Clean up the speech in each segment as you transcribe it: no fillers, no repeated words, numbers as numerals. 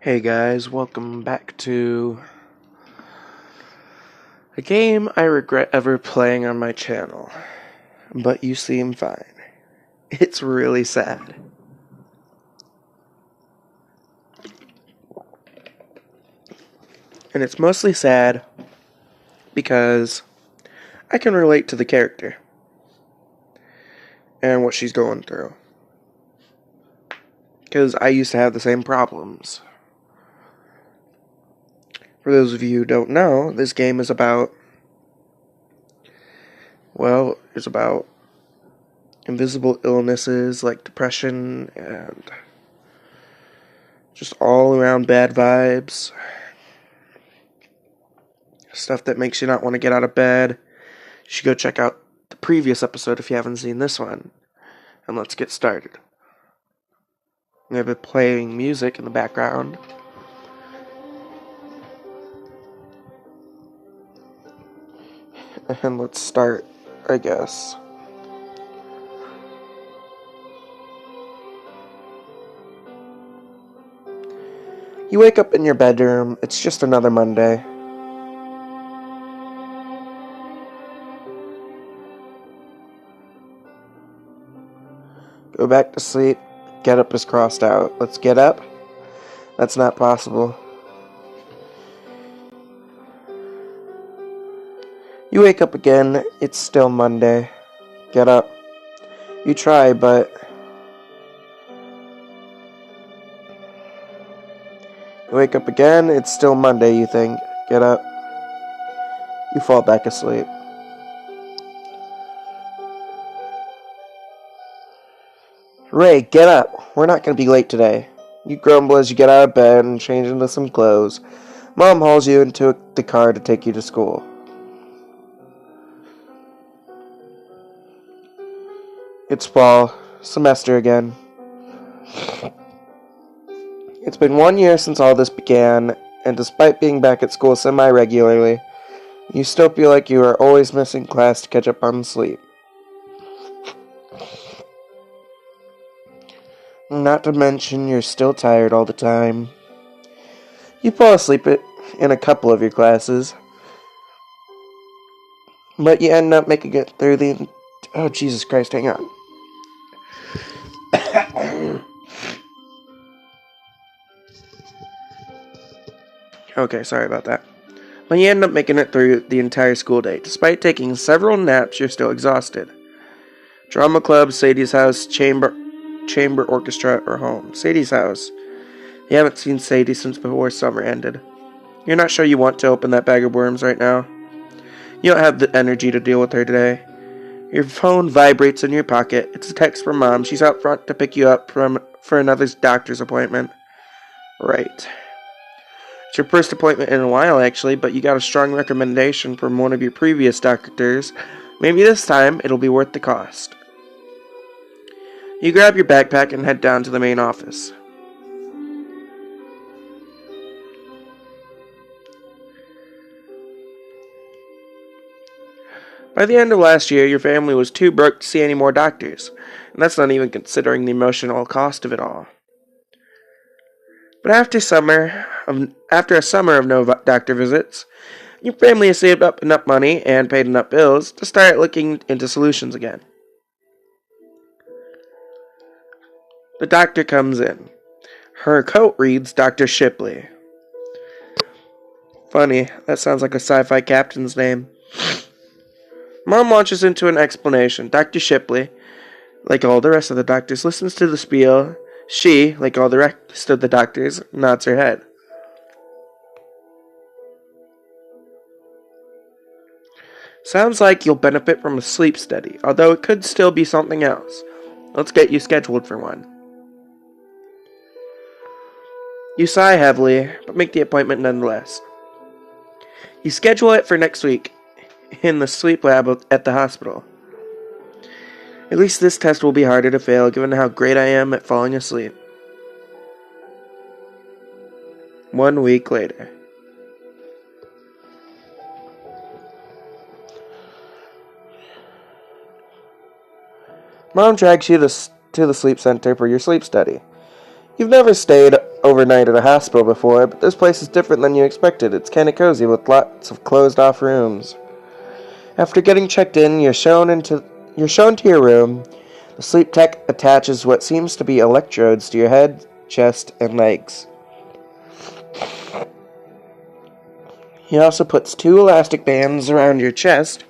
Hey guys, welcome back to a game I regret ever playing on my channel, but you seem fine. It's really sad. And it's mostly sad because I can relate to the character and what she's going through. Because I used to have the same problems. For those of you who don't know, this game is about, it's about invisible illnesses like depression and just all around bad vibes. Stuff that makes you not want to get out of bed. You should go check out the previous episode if you haven't seen this one. And let's get started. I'm going to be playing music in the background. And let's start, I guess. You wake up in your bedroom. It's just another Monday. Go back to sleep. Get up is crossed out. Let's get up. That's not possible. You wake up again. It's still Monday. Get up. You try, but you wake up again. It's still Monday, you think. Get up. You fall back asleep. Ray, get up. We're not going to be late today. You grumble as you get out of bed and change into some clothes. Mom hauls you into the car to take you to school. It's fall. Semester again. It's been 1 year since all this began, and despite being back at school semi-regularly, you still feel like you are always missing class to catch up on sleep. Not to mention, you're still tired all the time. You fall asleep in a couple of your classes, but you end up making it through the... Oh, Jesus Christ, hang on. Okay, sorry about that. But you end up making it through the entire school day. Despite taking several naps, you're still exhausted. Drama club, Sadie's house, chamber orchestra, or home. Sadie's house. You haven't seen Sadie since before summer ended. You're not sure you want to open that bag of worms right now. You don't have the energy to deal with her today. Your phone vibrates in your pocket. It's a text from Mom. She's out front to pick you up for another doctor's appointment. Right. It's your first appointment in a while, actually, but you got a strong recommendation from one of your previous doctors. Maybe this time it'll be worth the cost. You grab your backpack and head down to the main office. By the end of last year, your family was too broke to see any more doctors, and that's not even considering the emotional cost of it all. But after a summer of no doctor visits, your family has saved up enough money and paid enough bills to start looking into solutions again. The doctor comes in. Her coat reads Dr. Shipley. Funny, that sounds like a sci-fi captain's name. Mom launches into an explanation. Dr. Shipley, like all the rest of the doctors, listens to the spiel. She, like all the rest of the doctors, nods her head. Sounds like you'll benefit from a sleep study, although it could still be something else. Let's get you scheduled for one. You sigh heavily, but make the appointment nonetheless. You schedule it for next week in the sleep lab at the hospital. At least this test will be harder to fail, given how great I am at falling asleep. 1 week later. Mom drags you to the sleep center for your sleep study. You've never stayed overnight at a hospital before, but this place is different than you expected. It's kind of cozy with lots of closed-off rooms. After getting checked in, you're shown to your room. The sleep tech attaches what seems to be electrodes to your head, chest, and legs. He also puts 2 elastic bands around your chest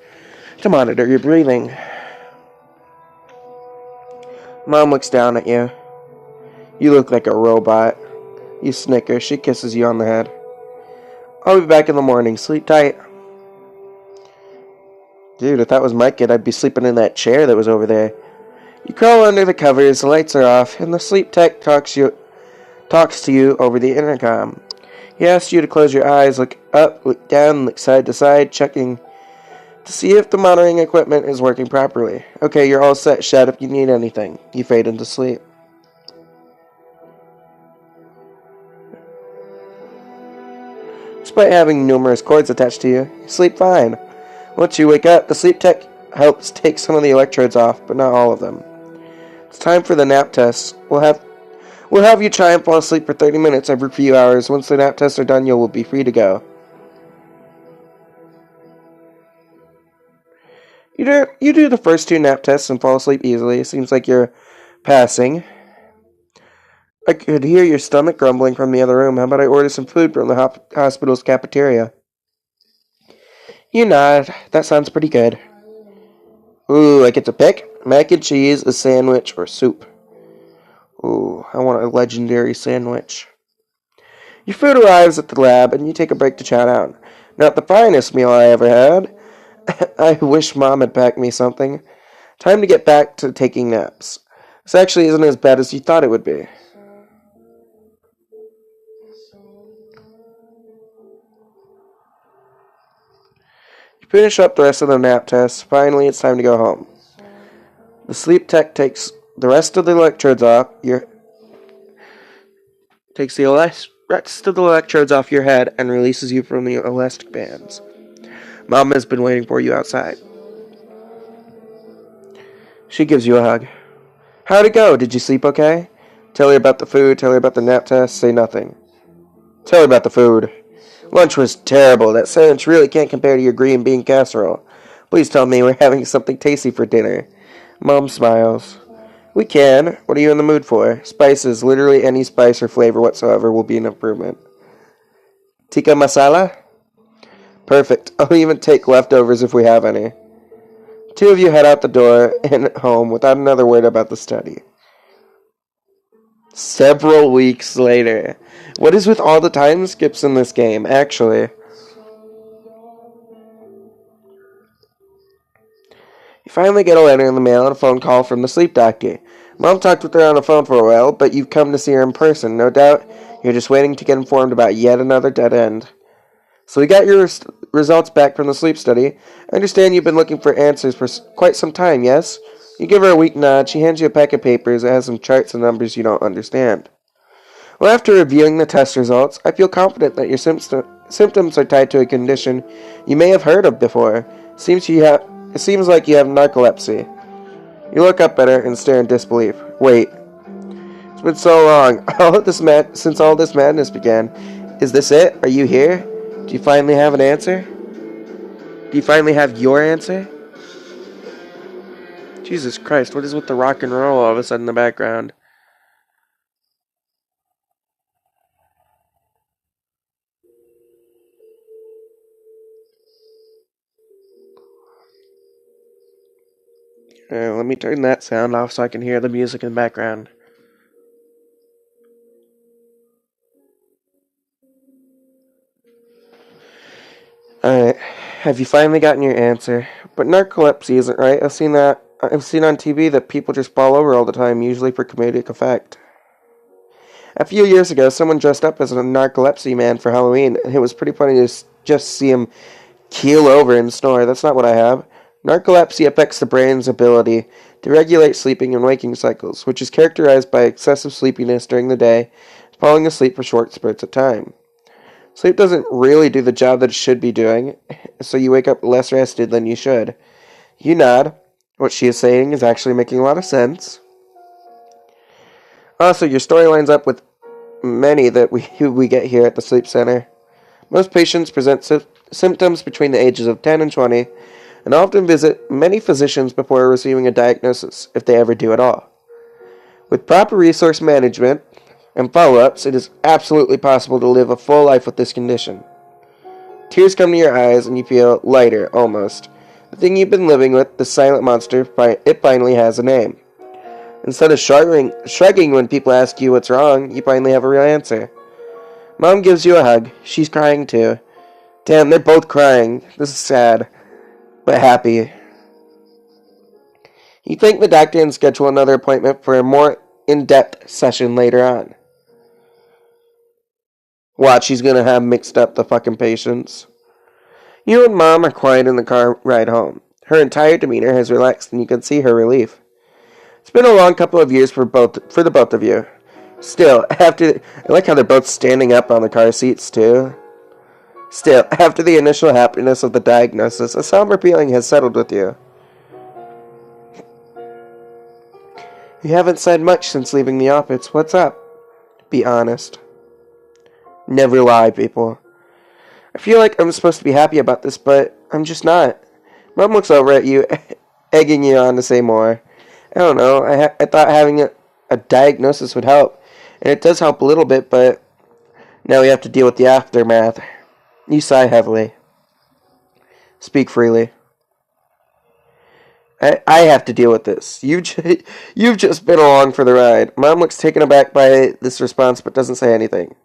to monitor your breathing. Mom looks down at you. You look like a robot. You snicker. She kisses you on the head. I'll be back in the morning. Sleep tight. Dude, if that was my kid, I'd be sleeping in that chair that was over there. You crawl under the covers, the lights are off, and the sleep tech talks to you over the intercom. He asks you to close your eyes, look up, look down, look side to side, checking to see if the monitoring equipment is working properly. Okay, you're all set. Shout if you need anything. You fade into sleep. Despite having numerous cords attached to you, you sleep fine. Once you wake up, the sleep tech helps take some of the electrodes off, but not all of them. It's time for the nap test. We'll have you try and fall asleep for 30 minutes every few hours. Once the nap tests are done, you will be free to go. You do the first 2 nap tests and fall asleep easily. It seems like you're passing. I could hear your stomach grumbling from the other room. How about I order some food from the hospital's cafeteria? You nod. That sounds pretty good. Ooh, I get to pick? Mac and cheese, a sandwich, or soup. Ooh, I want a legendary sandwich. Your food arrives at the lab, and you take a break to chat out. Not the finest meal I ever had. I wish Mom had packed me something. Time to get back to taking naps. This actually isn't as bad as you thought it would be. You finish up the rest of the nap test. Finally, it's time to go home. The sleep tech takes the rest of the electrodes off your head and releases you from the elastic bands. Mom has been waiting for you outside. She gives you a hug. How'd it go? Did you sleep okay? Tell her about the food, tell her about the nap test, say nothing. Tell her about the food. Lunch was terrible. That sandwich really can't compare to your green bean casserole. Please tell me we're having something tasty for dinner. Mom smiles. We can. What are you in the mood for? Spices. Literally any spice or flavor whatsoever will be an improvement. Tikka masala? Perfect. I'll even take leftovers if we have any. 2 of you head out the door and home without another word about the study. Several weeks later. What is with all the time skips in this game, actually? You finally get a letter in the mail and a phone call from the sleep doctor. Mom talked with her on the phone for a while, but you've come to see her in person. No doubt you're just waiting to get informed about yet another dead end. So we got your results back from the sleep study. I understand you've been looking for answers for quite some time, yes? You give her a weak nod. She hands you a pack of papers that has some charts and numbers you don't understand. Well, after reviewing the test results, I feel confident that your symptoms are tied to a condition you may have heard of before. It seems like you have narcolepsy. You look up at her and stare in disbelief. Wait. It's been so long. Since all this madness began. Is this it? Are you here? Do you finally have an answer? Do you finally have your answer? Jesus Christ, what is with the rock and roll all of a sudden in the background? Let me turn that sound off so I can hear the music in the background. Alright, have you finally gotten your answer? But narcolepsy isn't right. I've seen on TV that people just fall over all the time, usually for comedic effect. A few years ago, someone dressed up as a narcolepsy man for Halloween, and it was pretty funny to just see him keel over and snore. That's not what I have. Narcolepsy affects the brain's ability to regulate sleeping and waking cycles, which is characterized by excessive sleepiness during the day, falling asleep for short spurts of time. Sleep doesn't really do the job that it should be doing, so you wake up less rested than you should. You nod. What she is saying is actually making a lot of sense. Also, your story lines up with many that we get here at the sleep center. Most patients present symptoms between the ages of 10 and 20 and often visit many physicians before receiving a diagnosis, if they ever do at all. With proper resource management and follow-ups, it is absolutely possible to live a full life with this condition. Tears come to your eyes and you feel lighter, almost. The thing you've been living with, the silent monster, it finally has a name. Instead of shrugging when people ask you what's wrong, you finally have a real answer. Mom gives you a hug. She's crying too. Damn, they're both crying. This is sad, but happy. You thank the doctor and schedule another appointment for a more in-depth session later on. Watch, she's gonna have mixed up the fucking patients. You and Mom are quiet in the car ride home. Her entire demeanor has relaxed and you can see her relief. It's been a long couple of years for the both of you. Still, I like how they're both standing up on the car seats too. Still, after the initial happiness of the diagnosis, a somber feeling has settled with you. You haven't said much since leaving the office. What's up? Be honest. Never lie, people. I feel like I'm supposed to be happy about this, but I'm just not. Mom looks over at you, egging you on to say more. I don't know. I thought having a diagnosis would help. And it does help a little bit, but now we have to deal with the aftermath. You sigh heavily. Speak freely. I have to deal with this. You've just been along for the ride. Mom looks taken aback by this response, but doesn't say anything.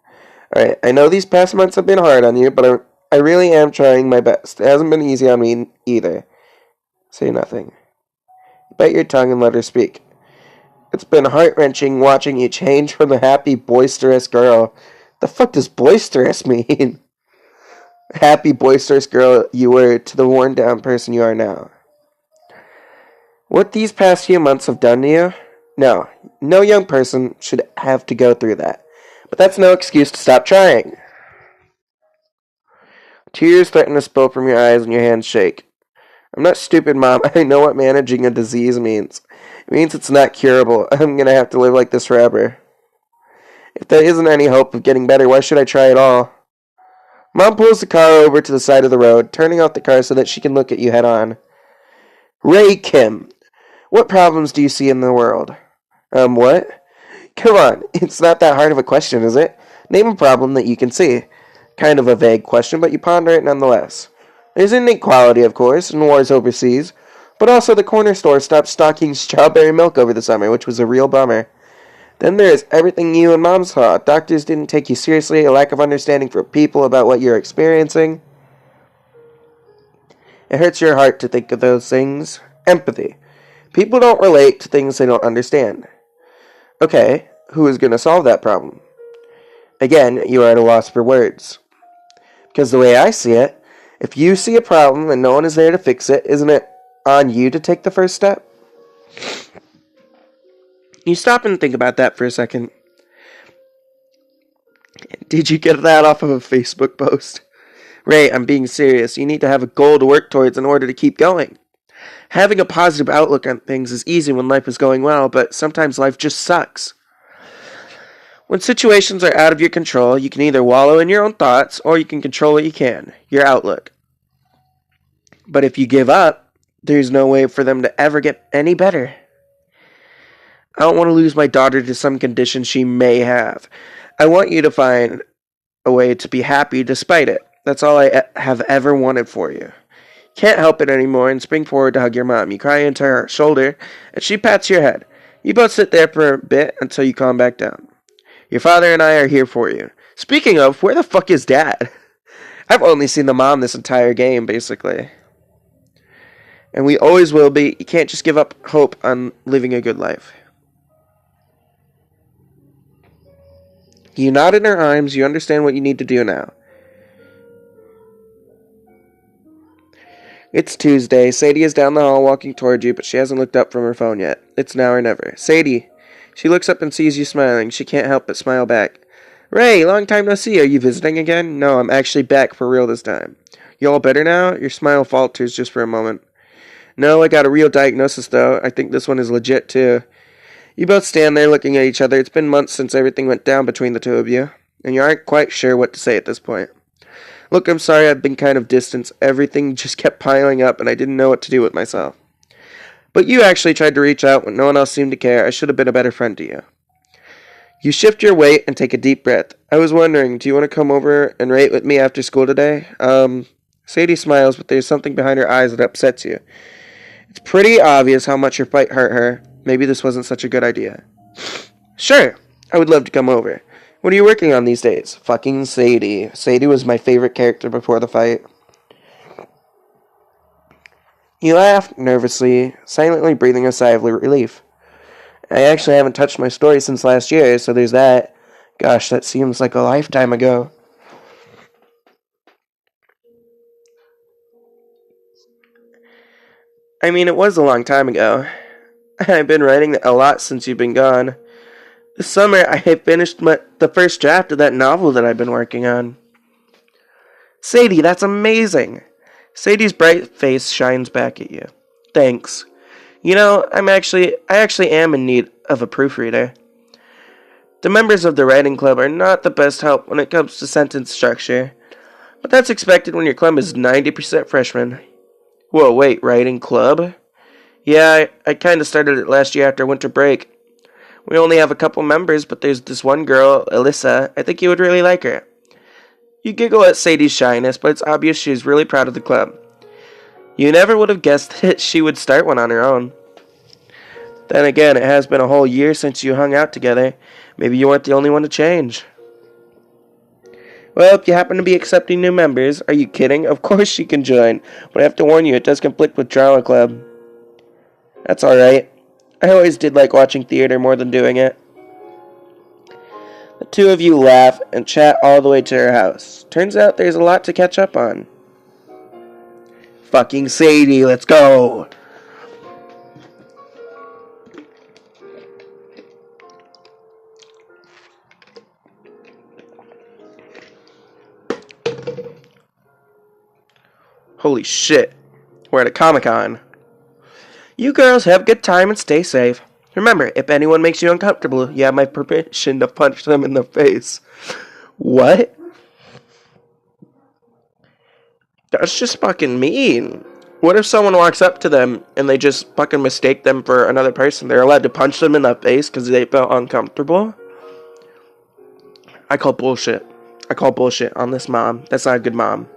Alright, I know these past months have been hard on you, but I really am trying my best. It hasn't been easy on me either. Say nothing. Bite your tongue and let her speak. It's been heart-wrenching watching you change from the happy, boisterous girl. The fuck does boisterous mean? Happy, boisterous girl you were to the worn-down person you are now. What these past few months have done to you? No young person should have to go through that. But that's no excuse to stop trying. Tears threaten to spill from your eyes and your hands shake. I'm not stupid, Mom. I know what managing a disease means. It means it's not curable. I'm gonna have to live like this forever. If there isn't any hope of getting better, why should I try at all? Mom pulls the car over to the side of the road, turning off the car so that she can look at you head on. Ray Kim, what problems do you see in the world? What? Come on, it's not that hard of a question, is it? Name a problem that you can see. Kind of a vague question, but you ponder it nonetheless. There's inequality, of course, and wars overseas, but also the corner store stopped stocking strawberry milk over the summer, which was a real bummer. Then there's everything you and Mom saw. Doctors didn't take you seriously, a lack of understanding for people about what you're experiencing. It hurts your heart to think of those things. Empathy. People don't relate to things they don't understand. Okay, who is going to solve that problem? Again, you are at a loss for words. Because the way I see it, if you see a problem and no one is there to fix it, isn't it on you to take the first step? You stop and think about that for a second. Did you get that off of a Facebook post? Ray, I'm being serious. You need to have a goal to work towards in order to keep going. Having a positive outlook on things is easy when life is going well, but sometimes life just sucks. When situations are out of your control, you can either wallow in your own thoughts, or you can control what you can, your outlook. But if you give up, there's no way for them to ever get any better. I don't want to lose my daughter to some condition she may have. I want you to find a way to be happy despite it. That's all I have ever wanted for you. Can't help it anymore and spring forward to hug your mom. You cry into her shoulder, and she pats your head. You both sit there for a bit until you calm back down. Your father and I are here for you. Speaking of, where the fuck is Dad? I've only seen the mom this entire game, basically. And we always will be. You can't just give up hope on living a good life. You nod in her arms. You understand what you need to do now. It's Tuesday. Sadie is down the hall walking toward you, but she hasn't looked up from her phone yet. It's now or never. Sadie. She looks up and sees you smiling. She can't help but smile back. Ray, long time no see. Are you visiting again? No, I'm actually back for real this time. You all better now? Your smile falters just for a moment. No, I got a real diagnosis, though. I think this one is legit, too. You both stand there looking at each other. It's been months since everything went down between the two of you, and you aren't quite sure what to say at this point. Look, I'm sorry I've been kind of distant. Everything just kept piling up, and I didn't know what to do with myself. But you actually tried to reach out when no one else seemed to care. I should have been a better friend to you. You shift your weight and take a deep breath. I was wondering, do you want to come over and rate with me after school today? Sadie smiles, but there's something behind her eyes that upsets you. It's pretty obvious how much your fight hurt her. Maybe this wasn't such a good idea. Sure, I would love to come over. What are you working on these days? Fucking Sadie. Sadie was my favorite character before the fight. You laugh nervously, silently breathing a sigh of relief. I actually haven't touched my story since last year, so there's that. Gosh, that seems like a lifetime ago. I mean, it was a long time ago. I've been writing a lot since you've been gone. This summer, I finished the first draft of that novel that I've been working on. Sadie, that's amazing! Sadie's bright face shines back at you. Thanks. You know, I actually am in need of a proofreader. The members of the writing club are not the best help when it comes to sentence structure, but that's expected when your club is 90% freshmen. Whoa, wait, writing club? Yeah, I kinda started it last year after winter break. We only have a couple members, but there's this one girl, Alyssa. I think you would really like her. You giggle at Sadie's shyness, but it's obvious she's really proud of the club. You never would have guessed that she would start one on her own. Then again, it has been a whole year since you hung out together. Maybe you weren't the only one to change. Well, if you happen to be accepting new members, are you kidding? Of course she can join, but I have to warn you, it does conflict with drama club. That's alright. I always did like watching theater more than doing it. The two of you laugh and chat all the way to her house. Turns out there's a lot to catch up on. Fucking Sadie, let's go! Holy shit. We're at a Comic-Con. You girls have a good time and stay safe. Remember, if anyone makes you uncomfortable, you have my permission to punch them in the face. What? That's just fucking mean. What if someone walks up to them and they just fucking mistake them for another person? They're allowed to punch them in the face because they felt uncomfortable? I call bullshit. I call bullshit on this mom. That's not a good mom.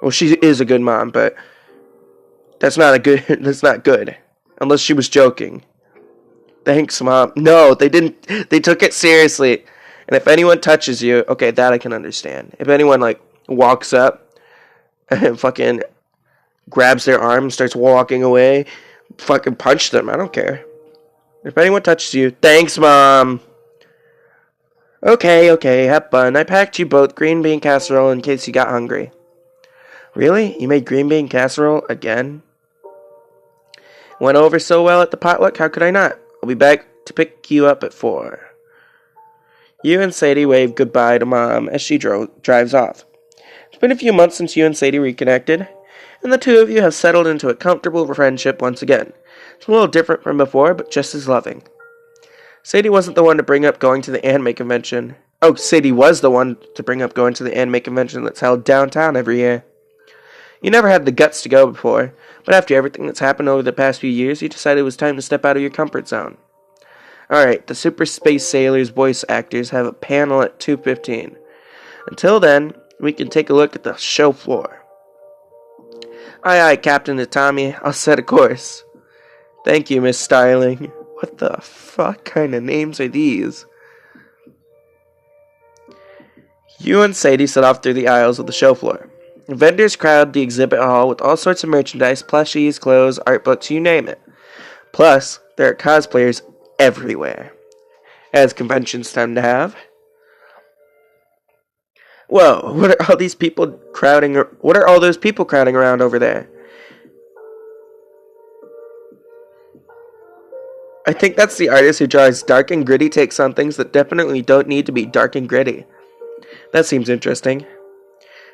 Well, she is a good mom, but that's not good. Unless she was joking. Thanks, Mom. No, they didn't. They took it seriously. And if anyone touches you, okay, that I can understand. If anyone, walks up and fucking grabs their arm and starts walking away, fucking punch them. I don't care. If anyone touches you, thanks, Mom. Okay, have fun. I packed you both green bean casserole in case you got hungry. Really? You made green bean casserole again? Went over so well at the potluck, how could I not? I'll be back to pick you up at 4. You and Sadie wave goodbye to Mom as she drives off. It's been a few months since you and Sadie reconnected, and the two of you have settled into a comfortable friendship once again. It's a little different from before, but just as loving. Sadie wasn't the one to bring up going to the anime convention. Oh, Sadie was the one to bring up going to the anime convention that's held downtown every year. You never had the guts to go before, but after everything that's happened over the past few years, you decided it was time to step out of your comfort zone. Alright, the Super Space Sailors voice actors have a panel at 2:15. Until then, we can take a look at the show floor. Aye, Captain Itami, I'll set a course. Thank you, Miss Starling. What the fuck kind of names are these? You and Sadie set off through the aisles of the show floor. Vendors crowd the exhibit hall with all sorts of merchandise, plushies, clothes, art books, you name it. Plus, there are cosplayers everywhere, as conventions tend to have. Whoa, what are all those people crowding around over there? I think that's the artist who draws dark and gritty takes on things that definitely don't need to be dark and gritty. That seems interesting.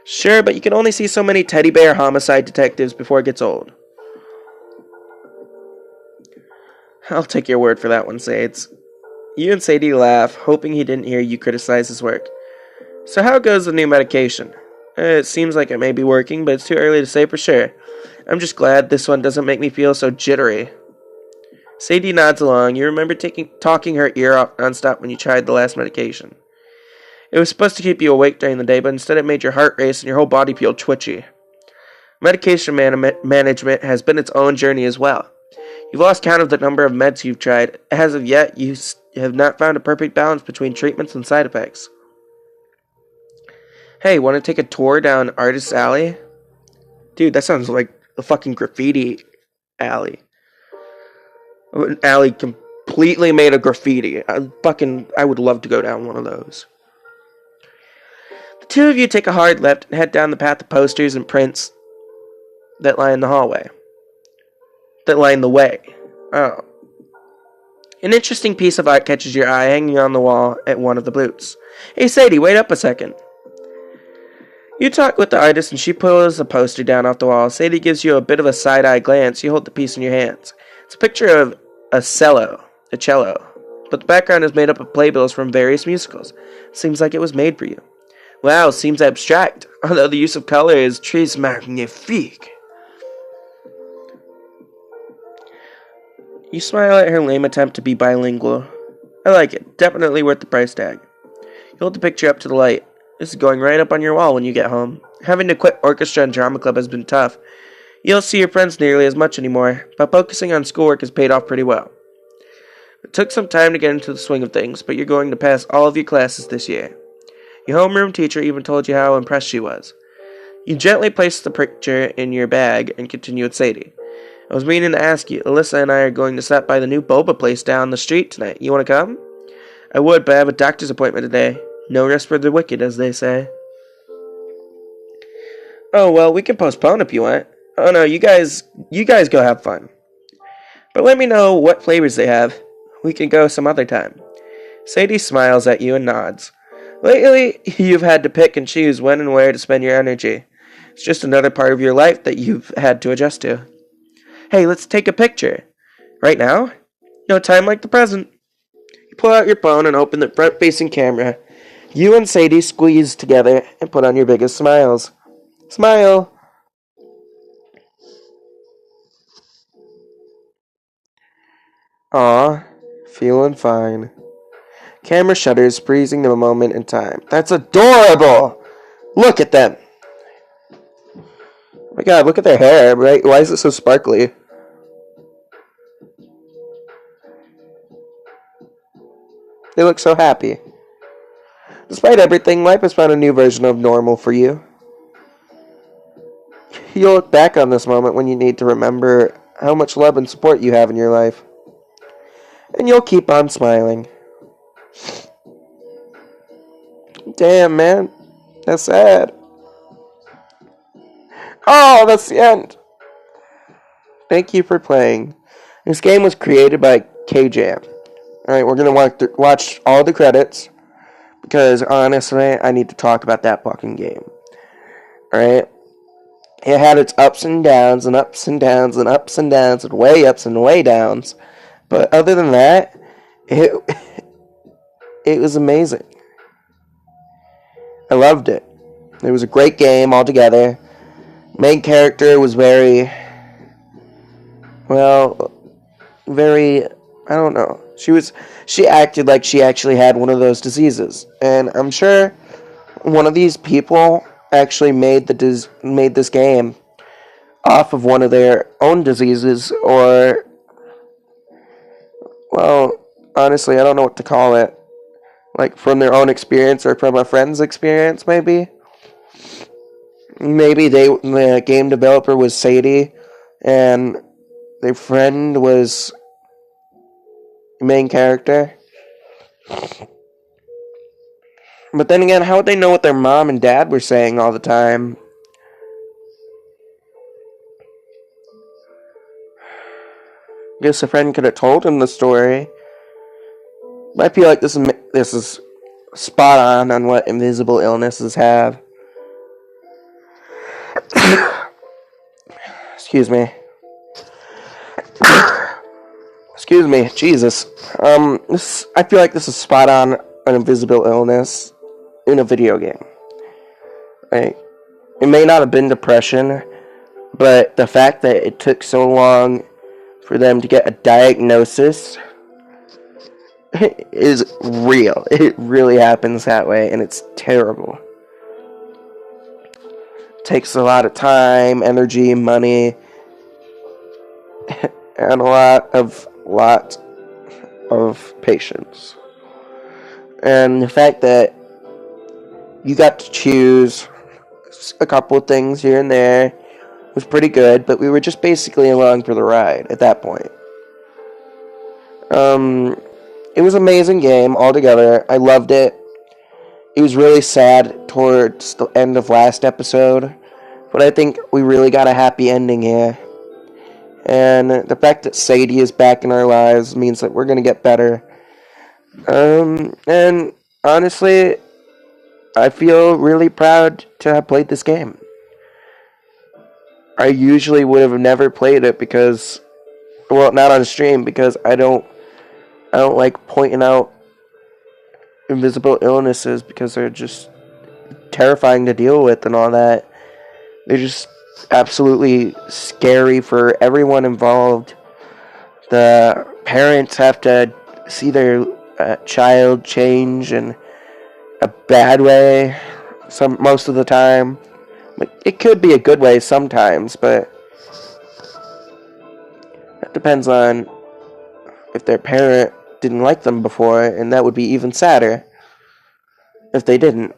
Sure, but you can only see so many teddy bear homicide detectives before it gets old. I'll take your word for that one, Sades. You and Sadie laugh, hoping he didn't hear you criticize his work. So how goes the new medication? It seems like it may be working, but it's too early to say for sure. I'm just glad this one doesn't make me feel so jittery. Sadie nods along. You remember talking her ear off nonstop when you tried the last medication. It was supposed to keep you awake during the day, but instead it made your heart race and your whole body feel twitchy. Medication management has been its own journey as well. You've lost count of the number of meds you've tried. As of yet, you have not found a perfect balance between treatments and side effects. Hey, want to take a tour down Artist's Alley? Dude, that sounds like a fucking graffiti alley. An alley completely made of graffiti. I would love to go down one of those. The two of you take a hard left and head down the path of posters and prints that line the hallway. That line the way. Oh. An interesting piece of art catches your eye hanging on the wall at one of the booths. Hey Sadie, wait up a second. You talk with the artist and she pulls the poster down off the wall. Sadie gives you a bit of a side-eye glance. You hold the piece in your hands. It's a picture of a cello, but the background is made up of playbills from various musicals. Seems like it was made for you. Wow, seems abstract, although the use of color is très magnifique. You smile at her lame attempt to be bilingual. I like it. Definitely worth the price tag. You hold the picture up to the light. This is going right up on your wall when you get home. Having to quit orchestra and drama club has been tough. You don't see your friends nearly as much anymore, but focusing on schoolwork has paid off pretty well. It took some time to get into the swing of things, but you're going to pass all of your classes this year. Your homeroom teacher even told you how impressed she was. You gently place the picture in your bag and continue with Sadie. I was meaning to ask you, Alyssa and I are going to stop by the new boba place down the street tonight. You want to come? I would, but I have a doctor's appointment today. No rest for the wicked, as they say. Oh, well, we can postpone if you want. Oh no, you guys go have fun. But let me know what flavors they have. We can go some other time. Sadie smiles at you and nods. Lately, you've had to pick and choose when and where to spend your energy. It's just another part of your life that you've had to adjust to. Hey, let's take a picture. Right now? No time like the present. You pull out your phone and open the front-facing camera. You and Sadie squeeze together and put on your biggest smiles. Smile! Aw, feeling fine. Camera shutters, freezing the moment in time. That's adorable! Look at them! Oh my god, look at their hair, right? Why is it so sparkly? They look so happy. Despite everything, life has found a new version of normal for you. You'll look back on this moment when you need to remember how much love and support you have in your life. And you'll keep on smiling. Damn, man. That's sad. Oh, that's the end. Thank you for playing. This game was created by KJam. Alright, we're going to watch all the credits. Because, honestly, I need to talk about that fucking game. Alright? It had its ups and downs and ups and downs and ups and downs and way ups and way downs. But other than that, it was amazing. I loved it. It was a great game altogether. Main character was very, I don't know. She acted like she actually had one of those diseases. And I'm sure one of these people actually made this game off of one of their own diseases, or, well, honestly, I don't know what to call it. Like, from their own experience or from a friend's experience, maybe. Maybe the game developer was Sadie, and their friend was the main character. But then again, how would they know what their mom and dad were saying all the time? Guess a friend could have told him the story. I feel like this is spot on what invisible illnesses have. Excuse me. Excuse me, Jesus. I feel like this is spot on an invisible illness in a video game. Like, it may not have been depression, but the fact that it took so long for them to get a diagnosis is real. It really happens that way, and it's terrible. It takes a lot of time, energy, money, and a lot of patience. And the fact that you got to choose a couple of things here and there was pretty good, but we were just basically along for the ride at that point. It was an amazing game altogether. I loved it. It was really sad towards the end of last episode, but I think we really got a happy ending here. And the fact that Sadie is back in our lives means that we're going to get better. And honestly, I feel really proud to have played this game. I usually would have never played it because, well, not on stream, because I don't like pointing out invisible illnesses because they're just terrifying to deal with and all that. They're just absolutely scary for everyone involved. The parents have to see their child change in a bad way most of the time. It could be a good way sometimes, but that depends on if their parent didn't like them before, and that would be even sadder if they didn't.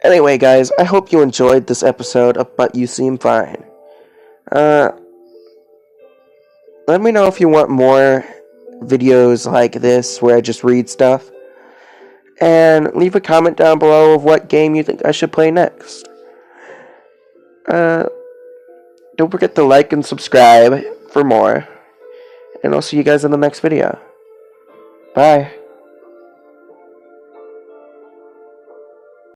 Anyway, guys, I hope you enjoyed this episode of But You Seem Fine. Let me know if you want more videos like this where I just read stuff. And leave a comment down below of what game you think I should play next. Don't forget to like and subscribe for more. And I'll see you guys in the next video. Bye.